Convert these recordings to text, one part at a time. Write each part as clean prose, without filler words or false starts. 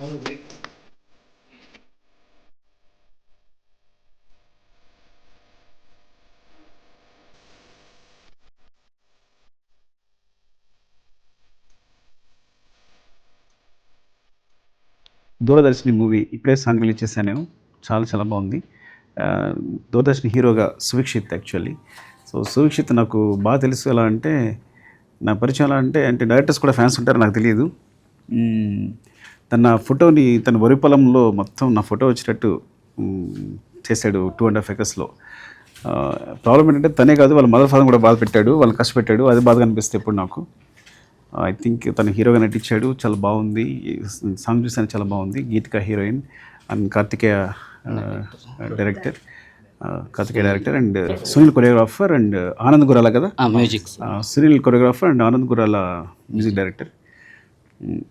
దూరదర్శిని movie ఇప్పుడే song release చేశాను నేను. చాలా చాలా బాగుంది. దూరదర్శిని హీరోగా సువిక్షిత్ యాక్చువల్లీ. సో సువిక్షిత్ నాకు బాగా తెలుసు. ఎలా అంటే నా పరిచయం ఎలా అంటే డైరెక్టర్స్ కూడా ఫ్యాన్స్ ఉంటారు నాకు తెలియదు. తన ఫోటోని తన వరి పొలంలో మొత్తం నా ఫోటో వచ్చేటట్టు చేశాడు 2.5 acresలో. ప్రాబ్లం ఏంటంటే తనే కాదు వాళ్ళ మదర్ ఫాదర్ కూడా బాధ పెట్టాడు, వాళ్ళు కష్టపెట్టాడు. అది బాధగా అనిపిస్తే ఇప్పుడు నాకు. ఐ థింక్ తను హీరోగా నటించాడు, చాలా బాగుంది. సాంగ్ చూసాను, చాలా బాగుంది. Geethika heroine and Karthikeya director. And Sunil choreographer and Anand Gurala కదా music. Sunil choreographer and Anand Gurala music director.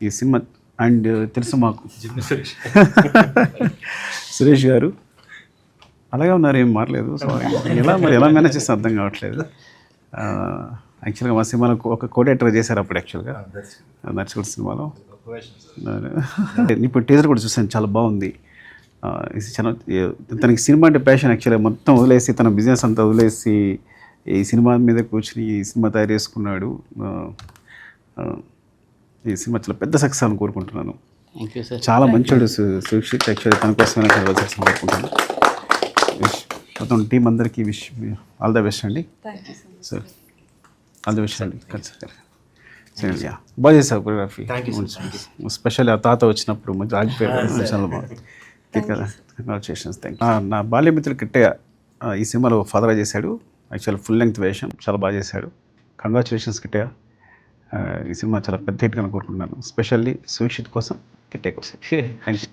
ఈ సినిమా అండ్ తెలుసు మాకు సురేష్ గారు అలాగే ఉన్నారు, ఏం మారలేదు. సో ఎలా మేనేజ్ చేస్తే అర్థం కావట్లేదు. యాక్చువల్గా మా సినిమాలో ఒక కోడేటర్ చేశారు అప్పుడు యాక్చువల్గా నర్సిగుడ్ సినిమాలో. ఇప్పుడు టీజర్ కూడా చూసాను, చాలా బాగుంది. తనకి సినిమా అంటే ప్యాషన్ యాక్చువల్గా. మొత్తం వదిలేసి తన బిజినెస్ అంతా వదిలేసి ఈ సినిమా మీద కూర్చుని ఈ సినిమా తయారు చేసుకున్నాడు. ఈ సినిమా చాలా పెద్ద సక్సెస్ అని కోరుకుంటున్నాను. చాలా మంచోడు సుక్షిత్. యాక్చువల్లీ తన కోసమే సక్సెస్ కోరుకుంటున్నాను. మొత్తం టీం అందరికీ విష్ ఆల్ ద బెస్ట్ అండి. సార్ ఆల్ ద బెస్ట్ అండి. బాగా చేశారు కొరియోగ్రఫీ. స్పెషల్ ఆ తాత వచ్చినప్పుడు మంచి ఆగిపోయారు, చాలా బాగుంది. కంగ్రాచులేషన్స్. Thank you. నా బాల్యమిత్రుడు కిట్టయ్య ఈ సినిమాలో ఫాదర్గా చేశాడు. యాక్చువల్ ఫుల్ లెంగ్త్ వేషం, చాలా బాగా చేశాడు. కంగ్రాచులేషన్స్ కిట్టయ్య. ఈ సినిమా చాలా పెద్ద హిట్గా కోరుకుంటున్నాను, స్పెషల్లీ సుక్షిత్ కోసం, కిట్టయ్య కోసం. Thank you.